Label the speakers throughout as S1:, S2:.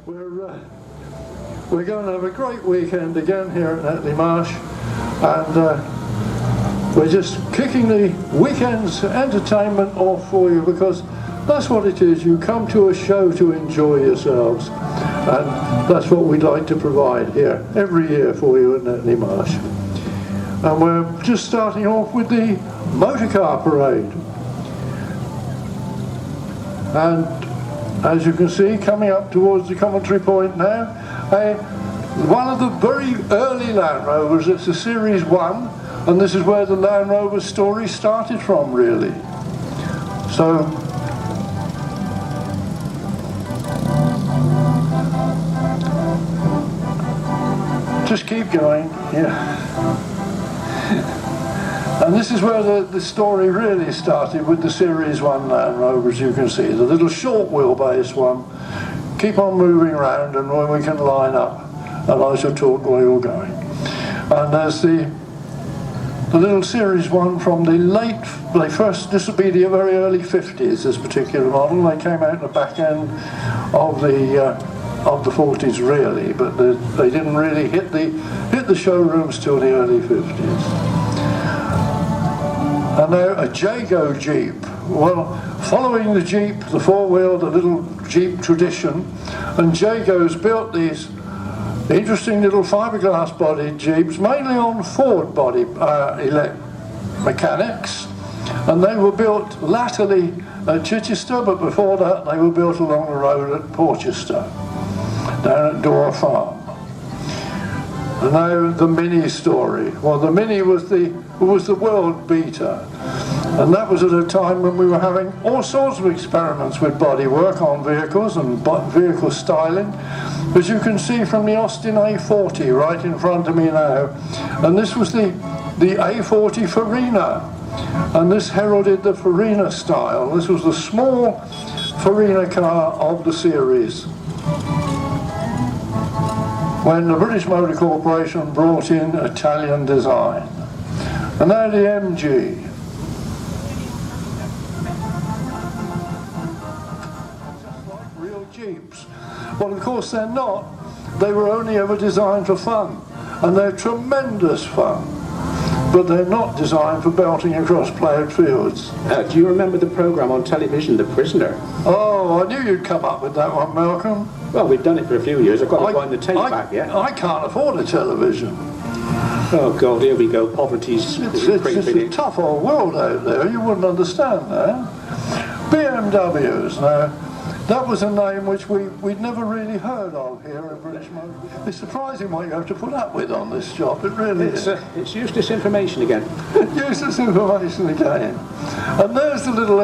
S1: We're going to have a great weekend again here at Netley Marsh, and we're just kicking the weekend's entertainment off for you, because that's what it is. You come to a show to enjoy yourselves, and that's what we'd like to provide here every year for you at Netley Marsh. And we're just starting off with the motorcar parade. And as you can see, coming up towards the commentary point now, one of the very early Land Rovers. It's a Series 1, and this is where the Land Rover story started from, really. So, just keep going, yeah. And this is where the story really started, with the Series 1 Land Rover, as you can see. The little short wheelbase one. Keep on moving around, and when we can line up, and I shall talk while you're going. And there's the little Series 1 from this would be the very early 50s, this particular model. They came out the back end of the 40s, really, but they didn't really hit the showrooms till the early 50s. And now a Jago Jeep. Well, following the Jeep, the four-wheel, the little Jeep tradition, and Jago's built these interesting little fiberglass bodied Jeeps, mainly on Ford body mechanics, and they were built latterly at Chichester, but before that they were built along the road at Porchester, down at Dore Farm. And now the Mini story. Well, the Mini was the world beater, and that was at a time when we were having all sorts of experiments with bodywork on vehicles and vehicle styling, as you can see from the Austin A40 right in front of me now. And this was the A40 Farina, and this heralded the Farina style. This was the small Farina car of the series, when the British Motor Corporation brought in Italian design. And now the MG. Just like real Jeeps. Well, of course they're not. They were only ever designed for fun, and they're tremendous fun. But they're not designed for belting across ploughed fields.
S2: Do you remember the programme on television, The Prisoner?
S1: Oh, I knew you'd come up with that one, Malcolm.
S2: Well, we've done it for a few years. I've got to find the tape back yet.
S1: I can't afford a television.
S2: Oh God, here we go. Poverty's
S1: it's a tough old world out there. You wouldn't understand that. BMWs. Now, that was a name which we'd never really heard of here in British Motor. It's surprising what you have to put up with on this job. It really is.
S2: It's useless information again.
S1: Useless information again. And there's the little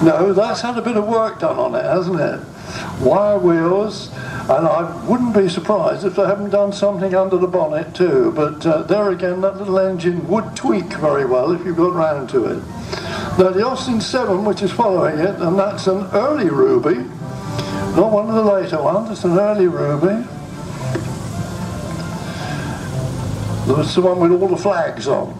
S1: no, that's had a bit of work done on it, hasn't it? Wire wheels, and I wouldn't be surprised if they haven't done something under the bonnet too, but there again, that little engine would tweak very well if you got round to it. Now the Austin 7, which is following it, and that's an early Ruby, not one of the later ones, it's an early Ruby. That's the one with all the flags on.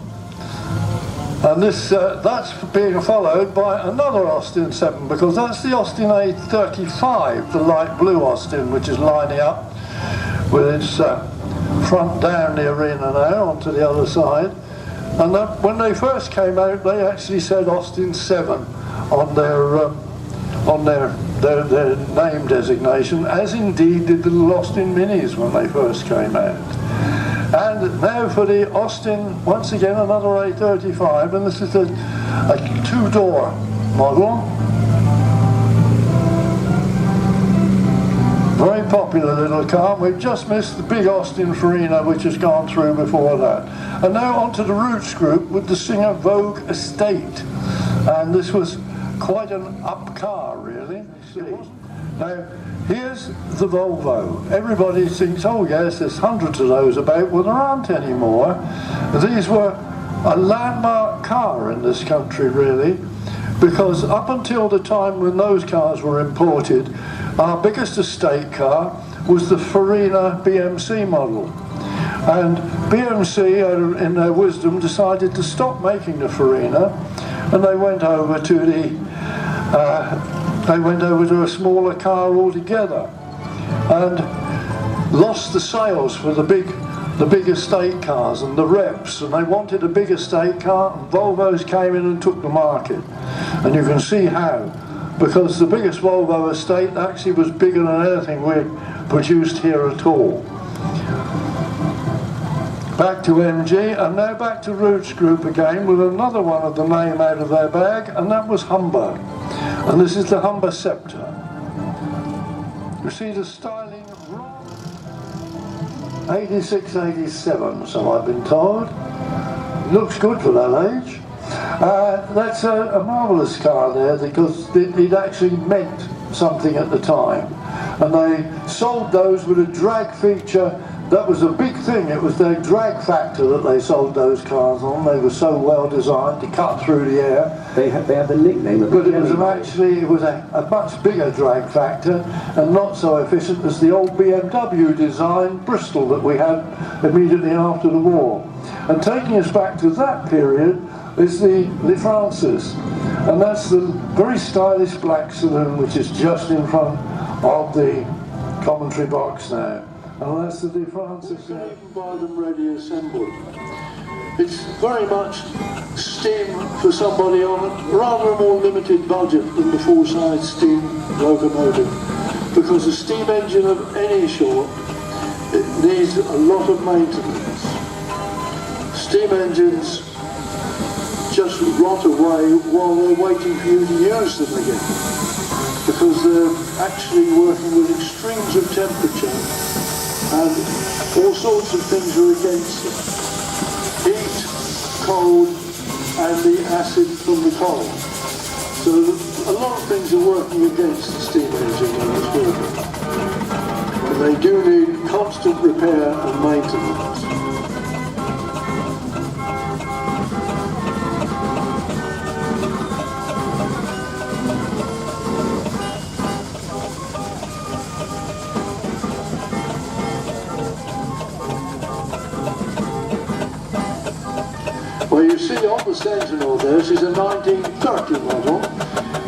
S1: And that's being followed by another Austin 7, because that's the Austin A35, the light blue Austin, which is lining up with its front down the arena now onto the other side. And that, when they first came out, they actually said Austin 7 on their name designation, as indeed did the little Austin Minis when they first came out. And now for the Austin, once again another A35, and this is a two-door model. Very popular little car. We've just missed the big Austin Farina, which has gone through before that. And now onto the Roots group with the Singer Vogue Estate. And this was quite an up car, really. Now, here's the Volvo. Everybody thinks, oh yes, there's hundreds of those about. Well, there aren't anymore. These were a landmark car in this country, really, because up until the time when those cars were imported, our biggest estate car was the Farina BMC model. And BMC, in their wisdom, decided to stop making the Farina, and they went over to a smaller car altogether. and lost the sales for the big estate cars and the reps, and they wanted a big estate car, and Volvos came in and took the market. And you can see how, because the biggest Volvo estate actually was bigger than anything we'd produced here at all. Back to MG, and now back to Roots Group again with another one of the name out of their bag, and that was Humber. And this is the Humber Sceptre. You see the styling wrong? 86, 87, so I've been told. Looks good for that age. That's a marvellous car there, because it actually meant something at the time. And they sold those with a drag feature. That was a big thing. It was their drag factor that they sold those cars on. They were so well designed to cut through the air.
S2: They have the nickname of
S1: But it was a much bigger drag factor and not so efficient as the old BMW design Bristol that we had immediately after the war. And taking us back to that period is the Le Francis. And that's the very stylish black saloon which is just in front of the commentary box now. And that's the Le Francis. You can even buy them ready assembled. It's very much steam for somebody on a rather more limited budget than the full-size steam locomotive, because a steam engine of any sort, it needs a lot of maintenance. Steam engines just rot away while they're waiting for you to use them again, because they're actually working with extremes of temperature and all sorts of things are against it. Heat, cold, and the acid from the coal. So a lot of things are working against the steam engine when it's working. And they do need constant repair and maintenance. Well, you see on the Sentinel this is a 1930 model,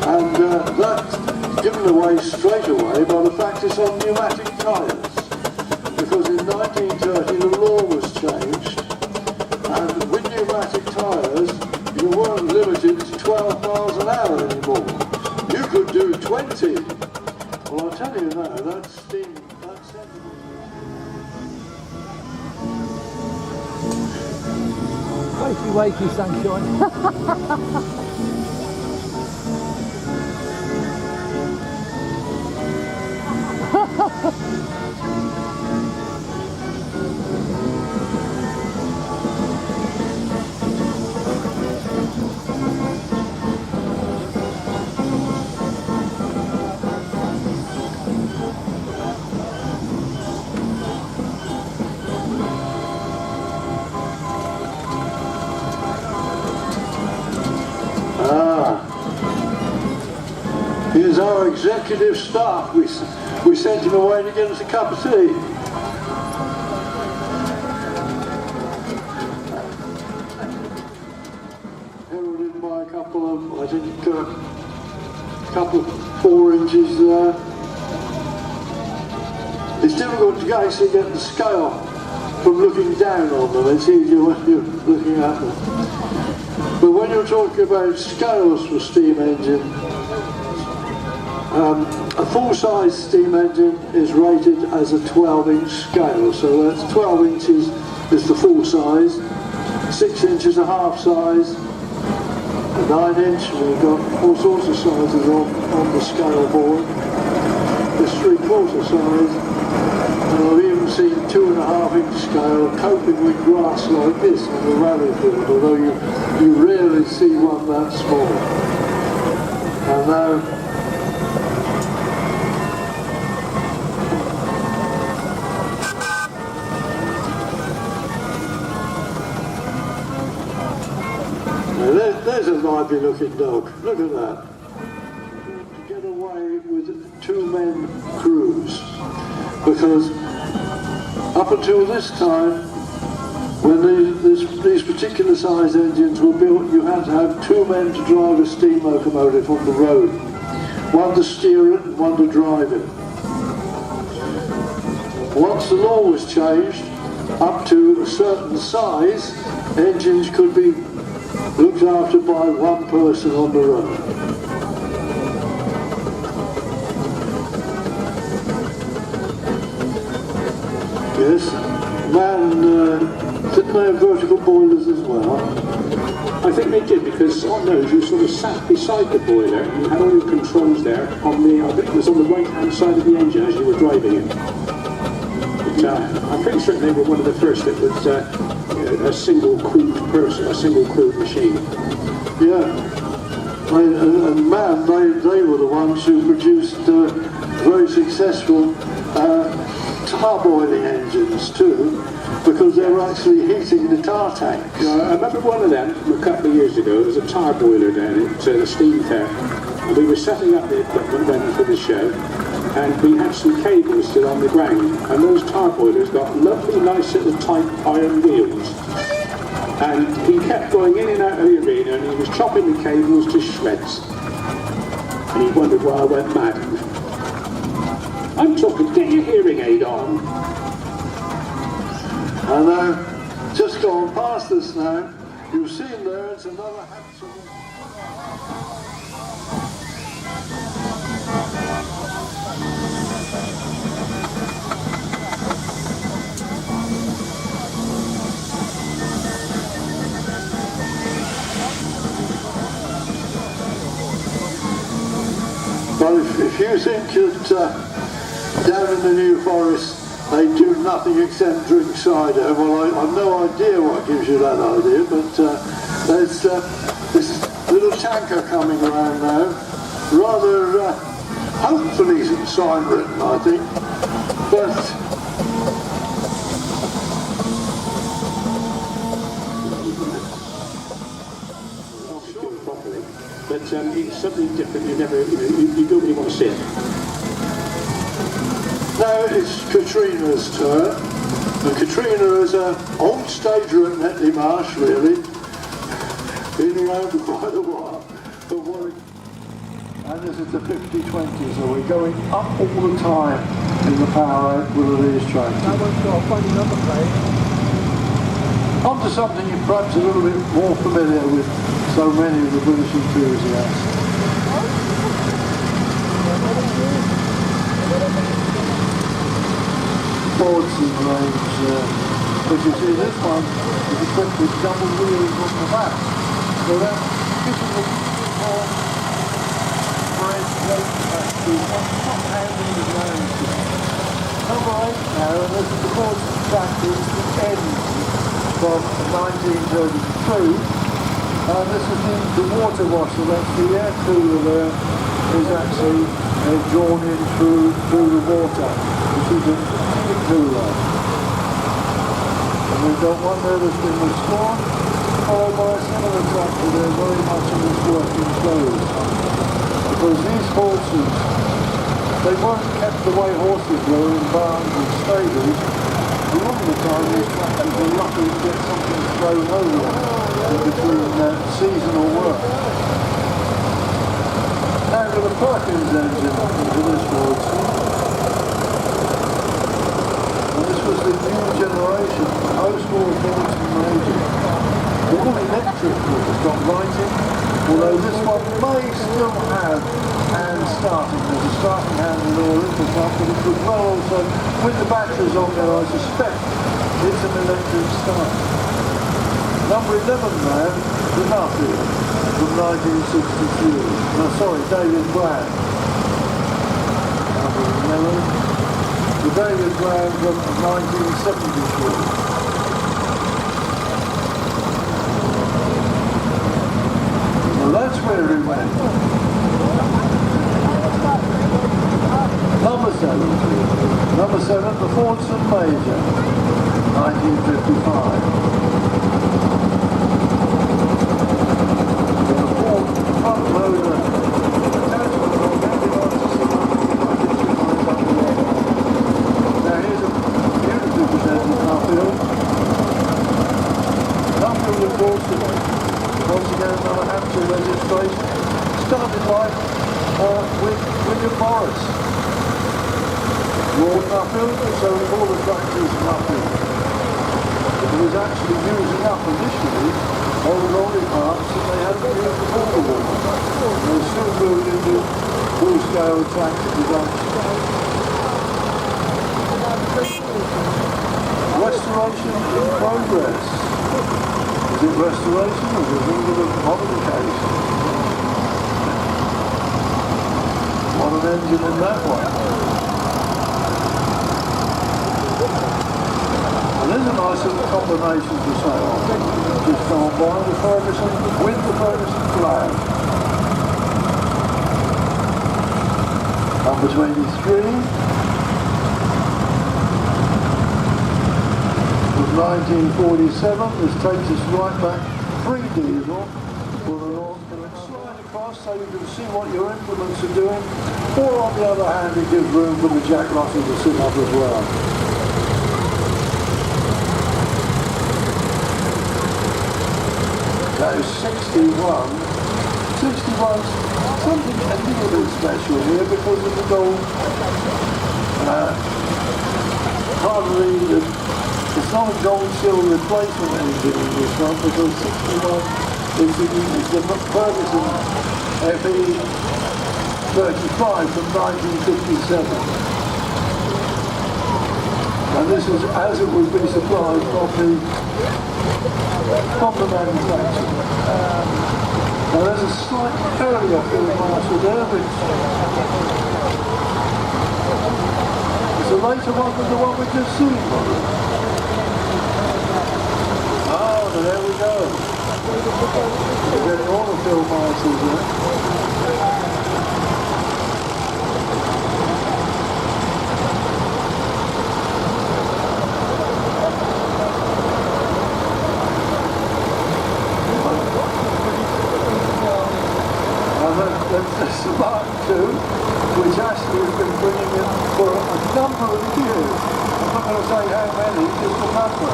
S1: and that's given away straight away by the fact it's on pneumatic tyres, because in 1930 the law was changed, and with pneumatic tyres you weren't limited to 12 miles an hour anymore. You could do 20. Well, I'll tell you now, that's steam, that's Sentinel.
S3: Wakey, wakey, sunshine.
S1: Here's our executive staff. We sent him away to get us a cup of tea. Heralded by a couple of, I think, a couple of 4 inches there. It's difficult to actually get the scale from looking down on them. It's easier when you're looking at them. But when you're talking about scales for steam engine, a full-size steam engine is rated as a 12-inch scale, so that's 12 inches is the full size, 6 inches a half size, a 9-inch, we've got all sorts of sizes on the scale board. There's 3/4 size, and I've even seen 2.5-inch scale coping with grass like this on the rally field, although you rarely see one that small. And now, there's a lively looking dog, look at that. To get away with 2-man crews, because up until this time, when these particular size engines were built, you had to have 2 men to drive a steam locomotive on the road. One to steer it and one to drive it. once the law was changed, up to a certain size, engines could be looked after by one person on the road. Yes, didn't they have vertical boilers as well?
S2: I think they did, because on those you sort of sat beside the boiler and you had all your controls there on the, I think it was on the right hand side of the engine as you were driving it. But, I'm pretty certain they were one of the first that was a single crewed person, a single crewed machine.
S1: Yeah, they were the ones who produced very successful tar boiling engines too, because they were actually heating the tar tanks.
S2: I remember one of them from a couple of years ago. There was a tar boiler down at the Steam Fair, and we were setting up the equipment ready for the show, and we had some cables still on the ground, and those tar boilers got lovely, nice little tight iron wheels. And he kept going in and out of the arena, and he was chopping the cables to shreds. And he wondered why I went mad. I'm talking, get your hearing aid on.
S1: And just going past this now, you'll see there it's another Hampton. But if you think that down in the New Forest they do nothing except drink cider, well, I've no idea what gives you that idea, but there's this little tanker coming around now, rather hopefully some sign written, I think, but
S2: it's something different. You never, you don't really want to see it.
S1: now it's Katrina's turn. And Katrina is an old stager at Netley Marsh, really. Been around for quite a while. And this is the 50-20, so we're going up all the time in the power output of these trains.
S3: That one's got a funny number plate.
S1: On to something you're perhaps a little bit more familiar with, so many of the British enthusiasts. Fordson range, but you see this one is equipped with double wheels on the back, so that gives us a bit more bread weight capacity, not handling the ground. Number 8 now, and this is the Fordson tractor, it's the end from 1932, and this is the water washer. That's the air cooler there is actually drawn in through the water, which is a heating cooler. And we've got one there that's been restored, followed by a similar tractor there, very much in its working clothes. Because these horses, they weren't kept the way horses were in barns and stables. A lot of the time these tractors were lucky to get something thrown over in between seasonal work. Now to the Perkins engine into this Fordson. And this was the new generation, post-war Fordson Major. All electric has got lighting, although this one may still have hand starting. There's a starting handle there at the top, but it could well also, with the batteries on there, I suspect it's an electric start. Number 11 now, the Nuffield from 1962. No, sorry, David Brand. Number 11, the David Brand from 1973. That's where he went. Number 7, the Fordson Major, 1955. The Ford front loader attachment on now here's a beautifully presented Nuffield. Nuffield of Fordson. Once again, another Hampshire registration. Started life with William Morris. Raw built it so that all the tractors are up in. It was actually using up initially all the lorry parts that they hadn't used before the war. They soon moved into full-scale tractor production. Restoration in progress. Is it restoration or is it a bit of modification? What an engine in that one. And there's a nice little combination to say, oh, just gone by the Ferguson with the Ferguson flag. Number 23. 1947, this takes us right back pre-diesel for the North. Slide across so you can see what your implements are doing, or on the other hand it gives room for the jack russell to sit up as well. That is 61. 61's something a little bit special here because of the gold. Hardly it's not a gold-silver replacement engine in this one because 61 is the Ferguson FE 35 from 1957. And this is as it would be supplied from the manufacturer. Now there's a slight area field marshal there which is a later one than the one we just seen. Oh, there we go. We're getting all the field marshals there. And that's the Mark II, which Ashley has been bringing in for a number of years. I'm not going to say how many, just a number.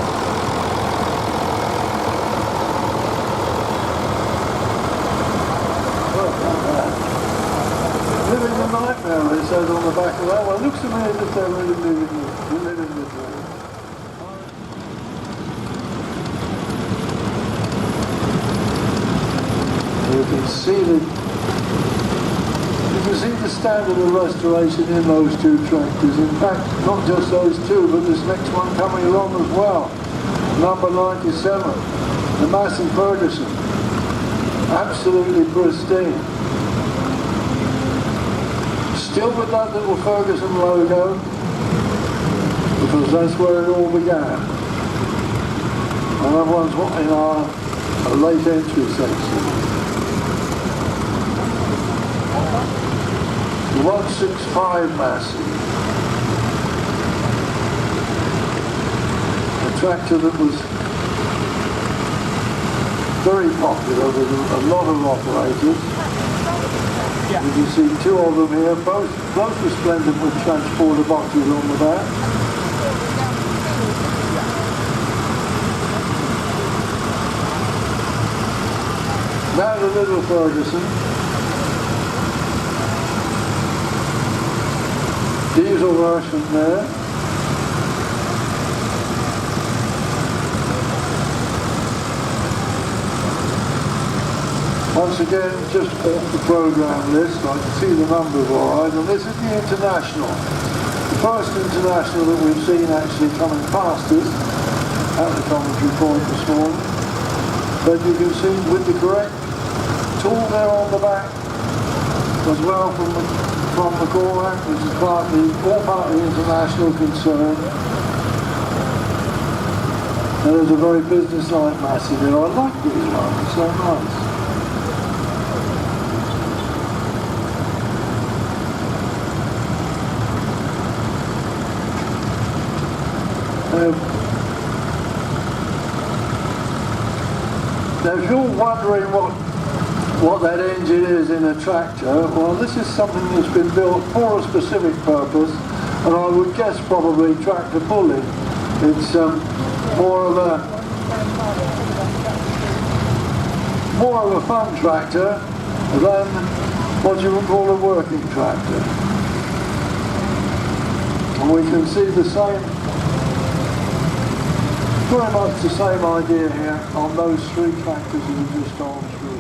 S1: Living the nightmare, it says on the back of that one. Looks to me as if they're really living the dream. You can see the standard of restoration in those two tractors. In fact, not just those two, but this next one coming along as well. Number 97, the Massey Ferguson. Absolutely pristine. Still with that little Ferguson logo, because that's where it all began. And that one's in our late entry section. The 165 Massey. A tractor that was very popular with a lot of operators. Yeah. You can see two of them here, both resplendent with transporter boxes on the back. Now the little Ferguson. Diesel version there. Once again, just off the programme list, I can see the numbers all right, and this is the International. The first International that we've seen actually coming past us at the commentary point this morning. But you can see with the correct tool there on the back, as well from the core, which is all part of the International concern. And there's a very business-like Massey there. I like these ones, they're so nice. Now if you're wondering what that engine is in a tractor, well this is something that's been built for a specific purpose, and I would guess probably tractor pulling. It's more of a fun tractor than what you would call a working tractor. And we can see the same, very much the same idea here on those three tractors that have just gone through.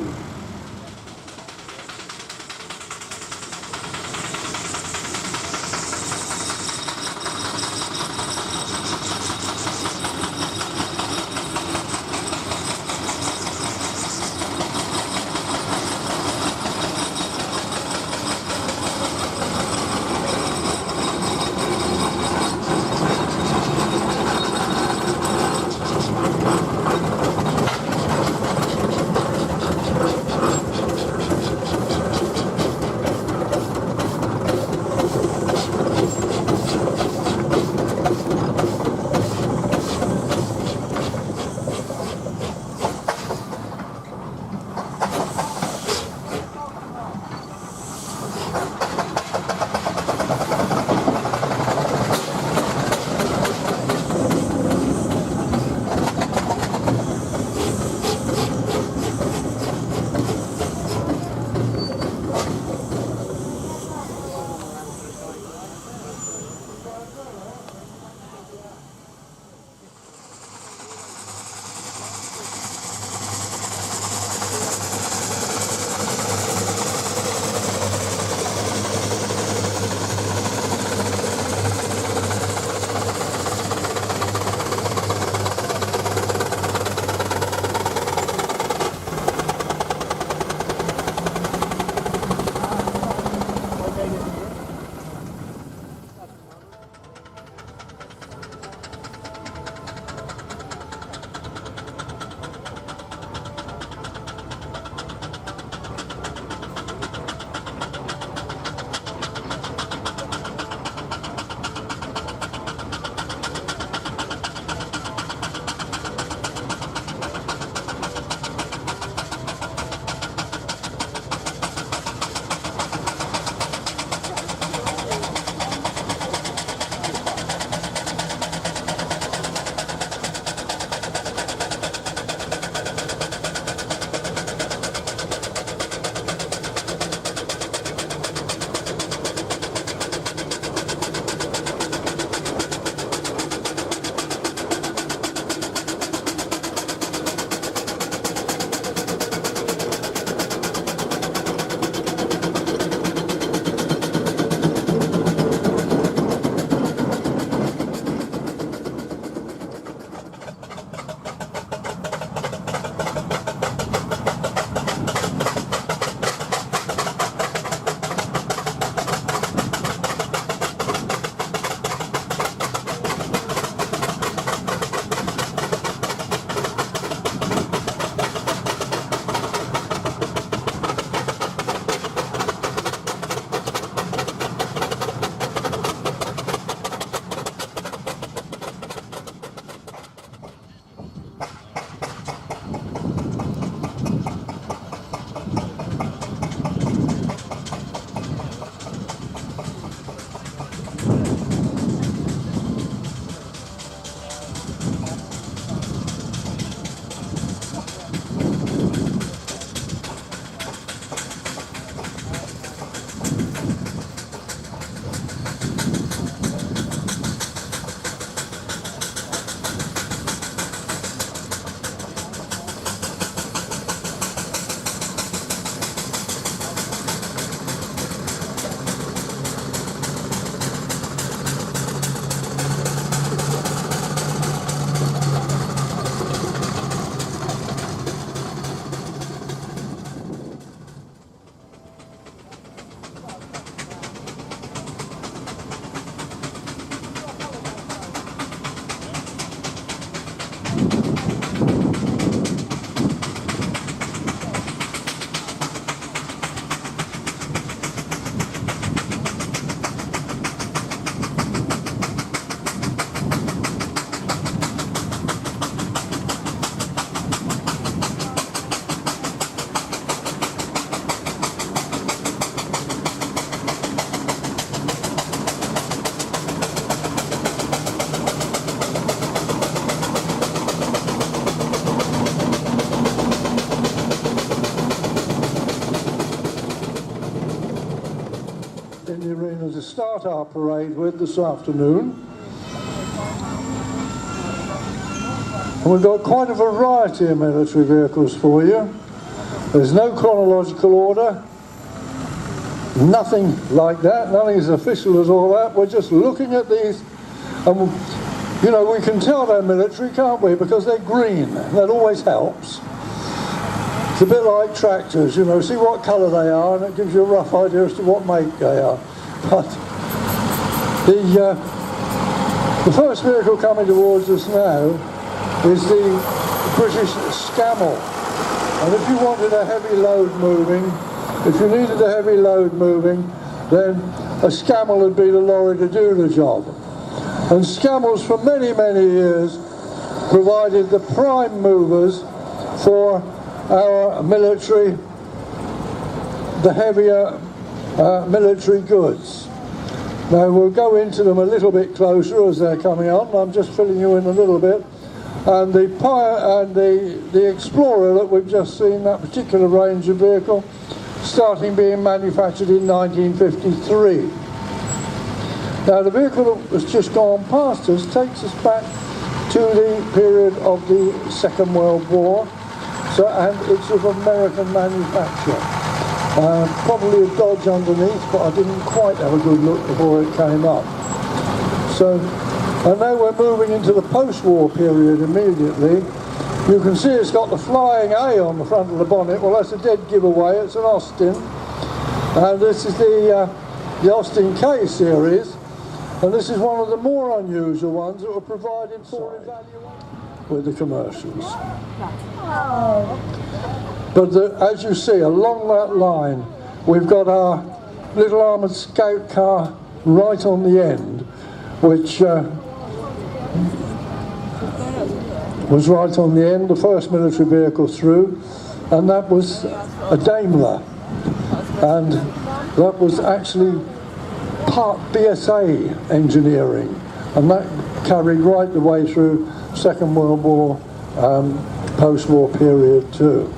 S1: start our parade with this afternoon. And we've got quite a variety of military vehicles for you. There's no chronological order, nothing like that, nothing as official as all that. We're just looking at these, and you know, we can tell they're military, can't we, because they're green. That always helps. It's a bit like tractors, you know, see what colour they are and it gives you a rough idea as to what make they are. But the first vehicle coming towards us now is the British Scamell. And if you wanted a heavy load moving, if you needed a heavy load moving, then a Scamell would be the lorry to do the job. And Scamells for many, many years provided the prime movers for our military, the heavier military goods. Now we'll go into them a little bit closer as they're coming on. I'm just filling you in a little bit. And the Explorer that we've just seen, that particular range of vehicle, starting being manufactured in 1953. Now the vehicle that has just gone past us takes us back to the period of the Second World War, and it's of American manufacture. Probably a Dodge underneath, but I didn't quite have a good look before it came up. So, and now we're moving into the post-war period immediately. You can see it's got the flying A on the front of the bonnet. Well, that's a dead giveaway. It's an Austin. And this is the Austin K series. And this is one of the more unusual ones that were provided for evaluation with the commercials. But as you see, along that line, we've got our little armoured scout car right on the end, which was right on the end, the first military vehicle through, and that was a Daimler. And that was actually part BSA engineering, and that carried right the way through Second World War, post-war period too.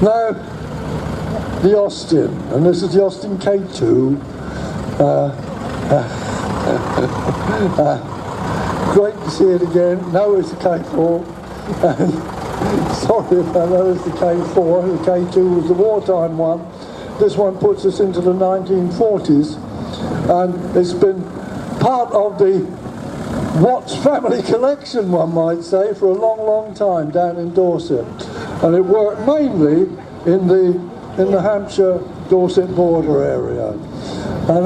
S1: Now, the Austin, and this is the Austin K2. Great to see it again. No, it's the K4. Sorry about that, it's the K4. The K2 was the wartime one. This one puts us into the 1940s, and it's been part of the Watts family collection, one might say, for a long, long time down in Dorset. And it worked mainly in the Hampshire Dorset border area. And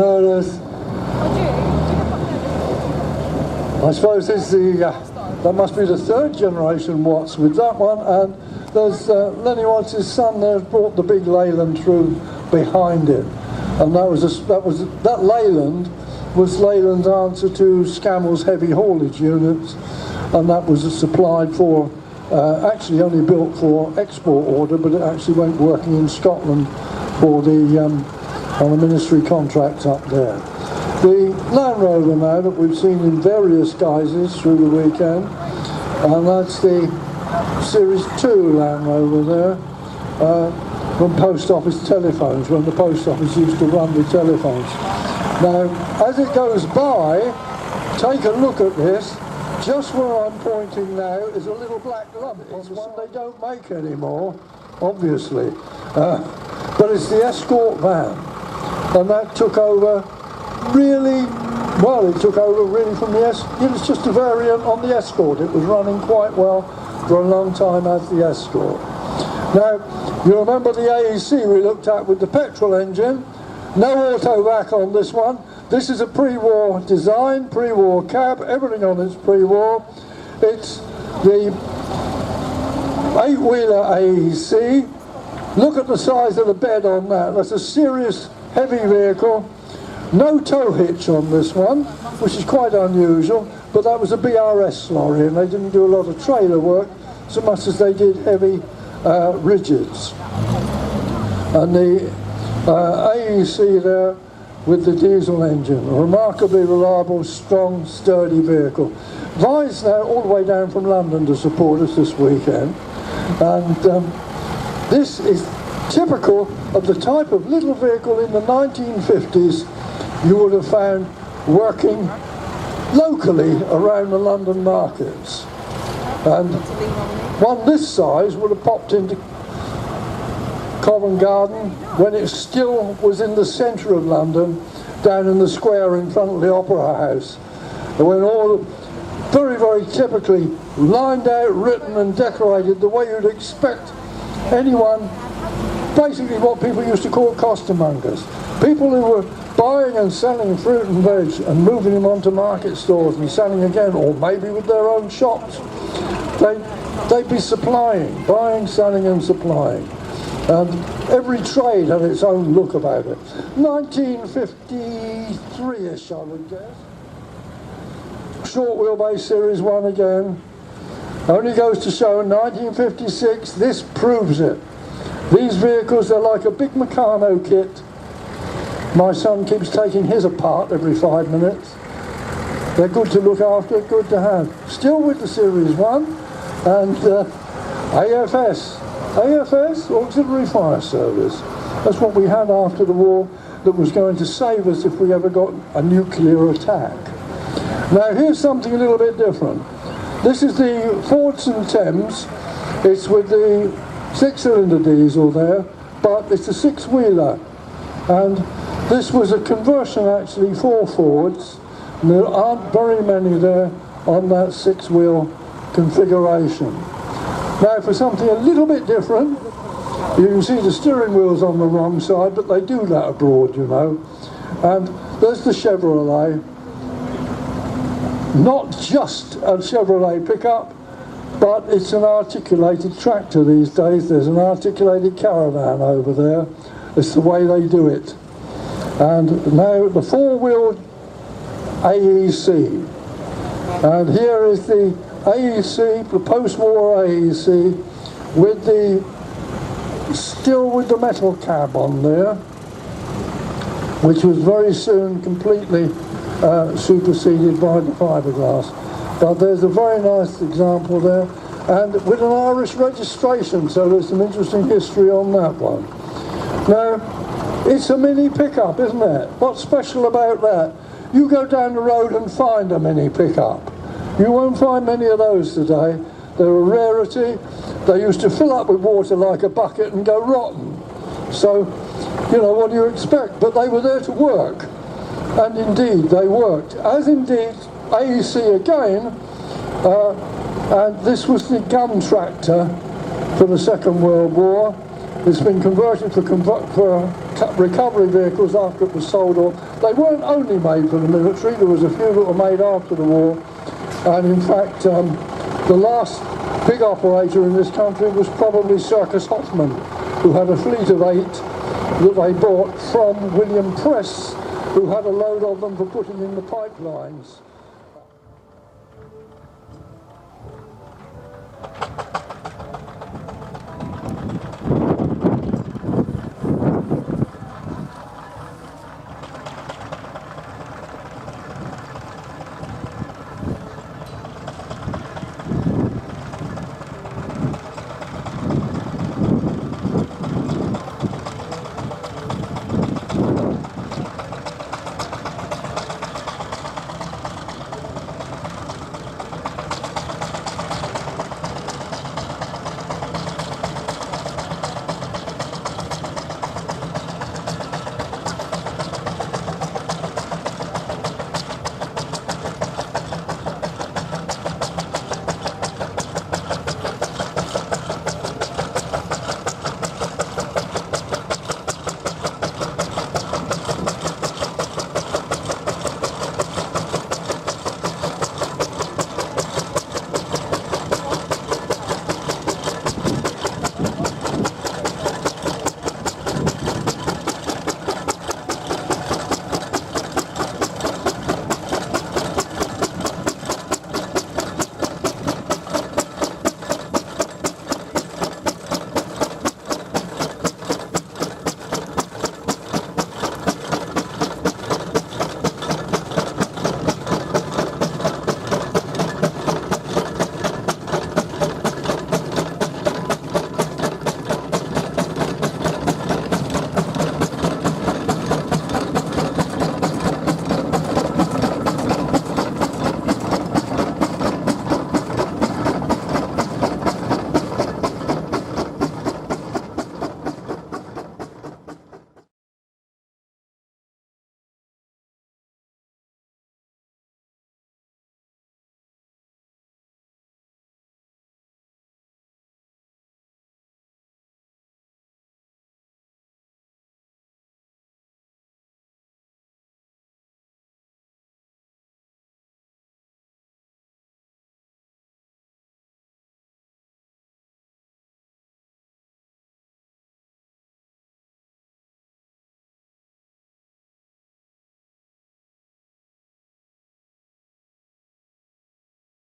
S1: I suppose this is that must be the third generation Watts with that one. And there's Lenny Watts' son there brought the big Leyland through behind it, and that Leyland was Leyland's answer to Scamell's heavy haulage units, and that was supplied for, actually only built for export order, but it actually went working in Scotland for the on a ministry contract up there. The Land Rover now that we've seen in various guises through the weekend, and that's the Series 2 Land Rover there. From post office telephones, when the post office used to run the telephones. Now, as it goes by, take a look at this. Just where I'm pointing now is a little black lump. It's one they don't make anymore, obviously. But it's the escort van. And that took over really, well, it took over really from the it was just a variant on the Escort. It was running quite well for a long time as the Escort. Now, you remember the AEC we looked at with the petrol engine? No auto vac on this one. This is a pre-war design, pre-war cab, everything on it's pre-war. It's the 8-wheeler AEC. Look at the size of the bed on that. That's a serious heavy vehicle. No tow hitch on this one, which is quite unusual, but that was a BRS lorry, and they didn't do a lot of trailer work so much as they did heavy rigids. And the AEC there with the diesel engine, a remarkably reliable, strong, sturdy vehicle. Vi's now all the way down from London to support us this weekend, and this is typical of the type of little vehicle in the 1950s you would have found working locally around the London markets. And one this size would have popped into Covent Garden when it still was in the centre of London, down in the square in front of the Opera House. And when all very, very typically lined out, written and decorated the way you'd expect anyone, basically what people used to call costermongers. People who were buying and selling fruit and veg and moving them onto market stores and selling again, or maybe with their own shops. They'd be supplying, buying, selling and supplying. And every trade had its own look about it. 1953-ish, I would guess. Short wheelbase series 1 again. Only goes to show in 1956, this proves it. These vehicles are like a big Meccano kit. My son keeps taking his apart every 5 minutes. They're good to look after, good to have. Still with the Series 1 and AFS, Auxiliary Fire Service. That's what we had after the war that was going to save us if we ever got a nuclear attack. Now here's something a little bit different. This is the Fordson Thames. It's with the 6-cylinder diesel there, but it's a 6-wheeler. And this was a conversion actually for Fords, and there aren't very many there on that 6-wheel configuration. Now for something a little bit different, you can see the steering wheel's on the wrong side, but they do that abroad, you know. And there's the Chevrolet. Not just a Chevrolet pickup, but it's an articulated tractor these days. There's an articulated caravan over there. It's the way they do it. And now the 4-wheel AEC. And here is the AEC, the post-war AEC, still with the metal cab on there, which was very soon completely superseded by the fiberglass. But there's a very nice example there, and with an Irish registration, so there's some interesting history on that one. Now, it's a mini pickup, isn't it? What's special about that? You go down the road and find a mini pickup. You won't find many of those today. They're a rarity. They used to fill up with water like a bucket and go rotten. So, you know, what do you expect? But they were there to work. And indeed, they worked. As indeed, AEC again, and this was the gun tractor for the Second World War. It's been converted for recovery vehicles after it was sold off. They weren't only made for the military, there was a few that were made after the war. And in fact, the last big operator in this country was probably Circus Hoffman, who had a fleet of 8 that they bought from William Press, who had a load of them for putting in the pipelines.